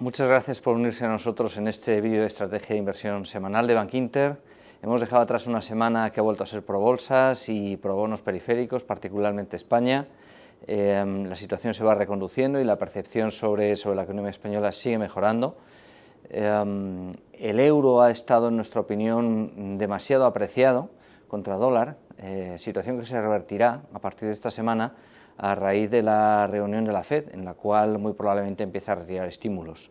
Muchas gracias por unirse a nosotros en este vídeo de estrategia de inversión semanal de Bankinter. Hemos dejado atrás una semana que ha vuelto a ser pro bolsas y pro bonos periféricos, particularmente España. La situación se va reconduciendo y la percepción sobre la economía española sigue mejorando. El euro ha estado, en nuestra opinión, demasiado apreciado contra dólar, situación que se revertirá a partir de esta semana a raíz de la reunión de la FED, en la cual muy probablemente empieza a retirar estímulos.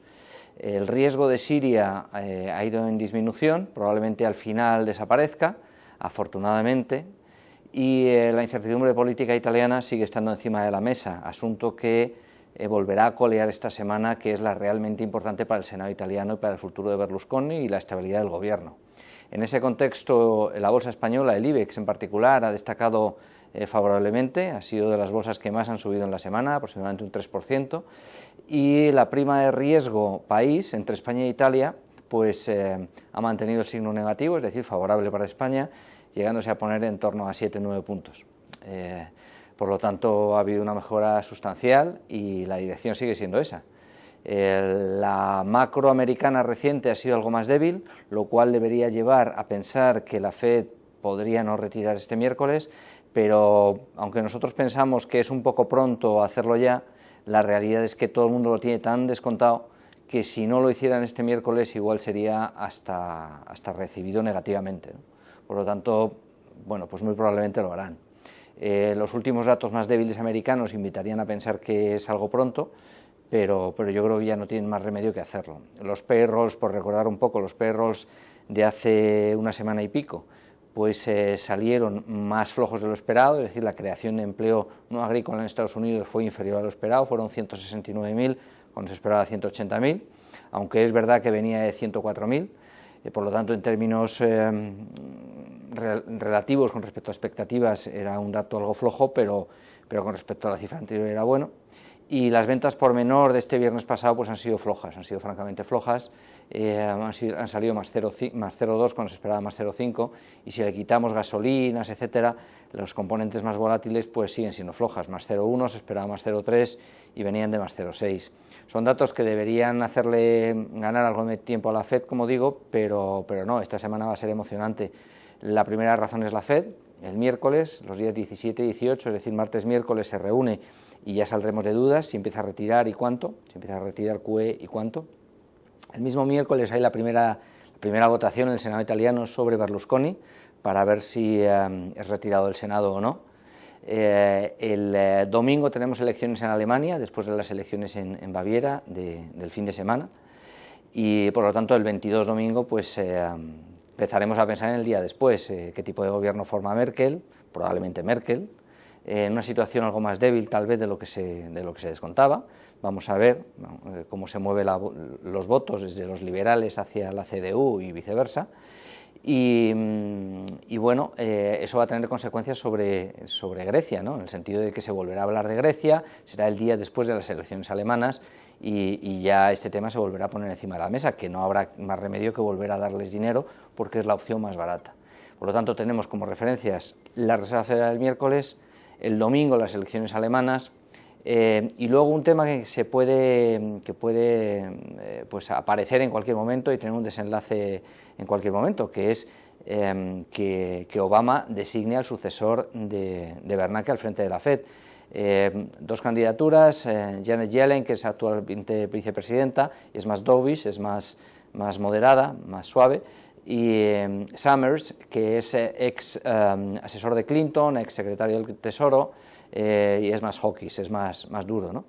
El riesgo de Siria ha ido en disminución, probablemente al final desaparezca, afortunadamente, y la incertidumbre política italiana sigue estando encima de la mesa, asunto que volverá a colear esta semana, que es la realmente importante para el Senado italiano y para el futuro de Berlusconi y la estabilidad del gobierno. En ese contexto, la bolsa española, el IBEX en particular, ha destacado favorablemente, ha sido de las bolsas que más han subido en la semana, aproximadamente un 3%, y la prima de riesgo país entre España e Italia pues ha mantenido el signo negativo, es decir, favorable para España, llegándose a poner en torno a 7-9 puntos. Por lo tanto, ha habido una mejora sustancial y la dirección sigue siendo esa. La macro americana reciente ha sido algo más débil, lo cual debería llevar a pensar que la FED podría no retirar este miércoles, pero aunque nosotros pensamos que es un poco pronto hacerlo ya, la realidad es que todo el mundo lo tiene tan descontado que si no lo hicieran este miércoles igual sería hasta recibido negativamente, ¿no? Por lo tanto, bueno, pues muy probablemente lo harán. Los últimos datos más débiles americanos invitarían a pensar que es algo pronto, pero yo creo que ya no tienen más remedio que hacerlo. Los payrolls, por recordar un poco, los payrolls de hace una semana y pico, pues salieron más flojos de lo esperado, es decir, la creación de empleo no agrícola en Estados Unidos fue inferior a lo esperado, fueron 169.000, cuando se esperaba 180.000, aunque es verdad que venía de 104.000, por lo tanto, en términos relativos con respecto a expectativas era un dato algo flojo, pero con respecto a la cifra anterior era bueno. Y las ventas por menor de este viernes pasado pues han sido flojas, han sido francamente flojas, han salido más 0,2 cuando se esperaba más 0,5, y si le quitamos gasolinas, etcétera, los componentes más volátiles pues siguen siendo flojas, más 0,1, se esperaba más 0,3 y venían de más 0,6. Son datos que deberían hacerle ganar algo de tiempo a la FED, como digo, pero no, esta semana va a ser emocionante. La primera razón es la FED, el miércoles, los días 17 y 18, es decir, martes, miércoles se reúne y ya saldremos de dudas si empieza a retirar y cuánto, si empieza a retirar QE y cuánto. El mismo miércoles hay la primera votación en el Senado italiano sobre Berlusconi para ver si es retirado del Senado o no. El domingo tenemos elecciones en Alemania, después de las elecciones en Baviera del fin de semana, y por lo tanto el 22 domingo pues empezaremos a pensar en el día después, qué tipo de gobierno forma Merkel, probablemente Merkel, en una situación algo más débil tal vez de lo que se descontaba. Vamos a ver cómo se mueven los votos desde los liberales hacia la CDU y viceversa, y bueno, eso va a tener consecuencias sobre Grecia, ¿no? En el sentido de que se volverá a hablar de Grecia, será el día después de las elecciones alemanas y ya este tema se volverá a poner encima de la mesa, que no habrá más remedio que volver a darles dinero porque es la opción más barata. Por lo tanto, tenemos como referencias la Reserva Federal el miércoles, el domingo las elecciones alemanas, y luego un tema que puede pues aparecer en cualquier momento y tener un desenlace en cualquier momento, que es que Obama designe al sucesor de Bernanke al frente de la FED. Dos candidaturas, Janet Yellen, que es actualmente vicepresidenta, es más dovish, es más moderada, más suave, y Summers, que es ex asesor de Clinton, ex secretario del Tesoro, y es más hawkish, es más duro, ¿no?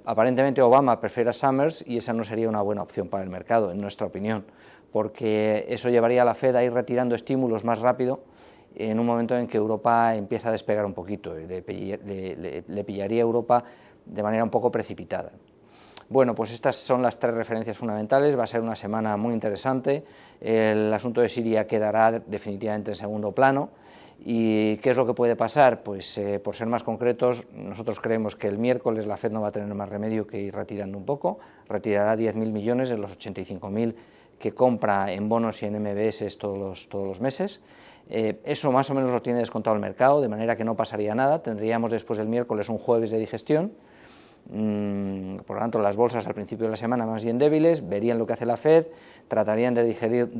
Aparentemente Obama prefiere a Summers y esa no sería una buena opción para el mercado, en nuestra opinión, porque eso llevaría a la FED a ir retirando estímulos más rápido en un momento en que Europa empieza a despegar un poquito, le pillaría a Europa de manera un poco precipitada. Bueno, pues estas son las tres referencias fundamentales, va a ser una semana muy interesante, el asunto de Siria quedará definitivamente en segundo plano. ¿Y qué es lo que puede pasar? Pues por ser más concretos, nosotros creemos que el miércoles la FED no va a tener más remedio que ir retirando un poco, retirará 10.000 millones de los 85.000 que compra en bonos y en MBS todos los meses. Eso más o menos lo tiene descontado el mercado, de manera que no pasaría nada, tendríamos después del miércoles un jueves de digestión, Por lo tanto, las bolsas al principio de la semana más bien débiles, verían lo que hace la Fed, tratarían de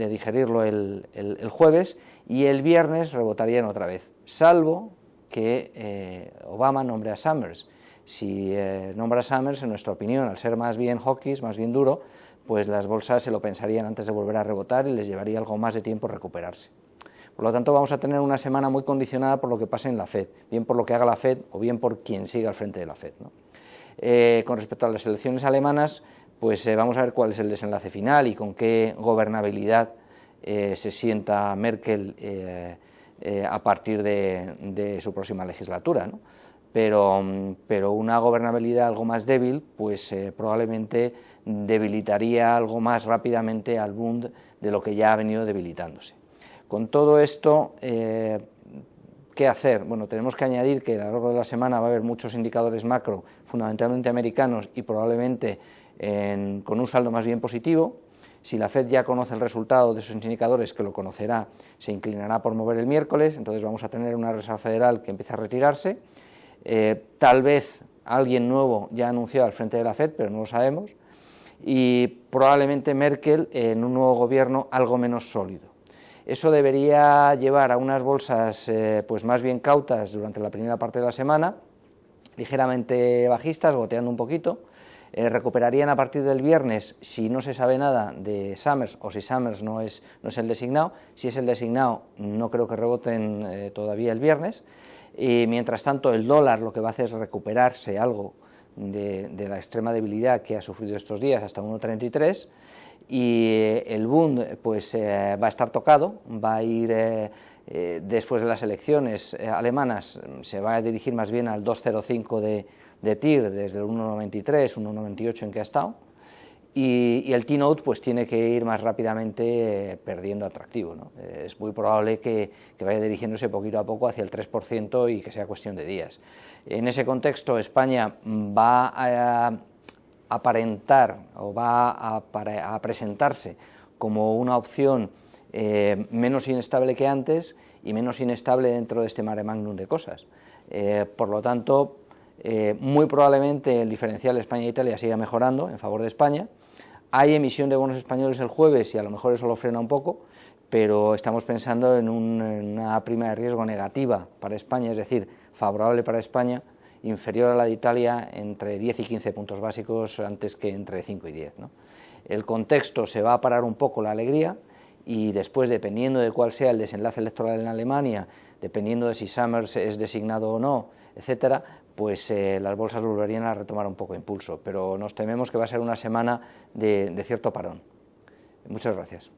digerirlo el jueves y el viernes rebotarían otra vez, salvo que Obama nombre a Summers. Si nombra a Summers, en nuestra opinión, al ser más bien hawkish, más bien duro, pues las bolsas se lo pensarían antes de volver a rebotar y les llevaría algo más de tiempo recuperarse. Por lo tanto, vamos a tener una semana muy condicionada por lo que pase en la Fed, bien por lo que haga la Fed o bien por quien siga al frente de la Fed, ¿no? Con respecto a las elecciones alemanas, pues vamos a ver cuál es el desenlace final y con qué gobernabilidad se sienta Merkel a partir de su próxima legislatura, ¿no? Pero una gobernabilidad algo más débil, pues probablemente debilitaría algo más rápidamente al Bund de lo que ya ha venido debilitándose. Con todo esto, ¿qué hacer? Bueno, tenemos que añadir que a lo largo de la semana va a haber muchos indicadores macro, fundamentalmente americanos y probablemente con un saldo más bien positivo. Si la Fed ya conoce el resultado de esos indicadores, que lo conocerá, se inclinará por mover el miércoles, entonces vamos a tener una Reserva Federal que empieza a retirarse. Tal vez alguien nuevo ya ha anunciado al frente de la Fed, pero no lo sabemos, y probablemente Merkel en un nuevo gobierno algo menos sólido. Eso debería llevar a unas bolsas pues más bien cautas durante la primera parte de la semana, ligeramente bajistas, goteando un poquito. Recuperarían a partir del viernes si no se sabe nada de Summers o si Summers no es el designado. Si es el designado, no creo que reboten todavía el viernes. Y mientras tanto, el dólar lo que va a hacer es recuperarse algo de la extrema debilidad que ha sufrido estos días hasta 1,33, y el Bund pues va a estar tocado, va a ir después de las elecciones alemanas, se va a dirigir más bien al 2,05 de TIR desde el 1,93, 1,98 en que ha estado, y el T-Note pues tiene que ir más rápidamente perdiendo atractivo, ¿no? Es muy probable que vaya dirigiéndose poquito a poco hacia el 3% y que sea cuestión de días. En ese contexto, España va a aparentar o va a presentarse como una opción menos inestable que antes y menos inestable dentro de este mare magnum de cosas. Por lo tanto, muy probablemente el diferencial España-Italia siga mejorando en favor de España. Hay emisión de bonos españoles el jueves y a lo mejor eso lo frena un poco, pero estamos pensando en una prima de riesgo negativa para España, es decir, favorable para España, inferior a la de Italia entre 10 y 15 puntos básicos antes que entre 5 y 10, ¿no? El contexto se va a parar un poco la alegría y después, dependiendo de cuál sea el desenlace electoral en Alemania, dependiendo de si Summers es designado o no, etcétera, pues las bolsas volverían a retomar un poco de impulso, pero nos tememos que va a ser una semana de cierto parón. Muchas gracias.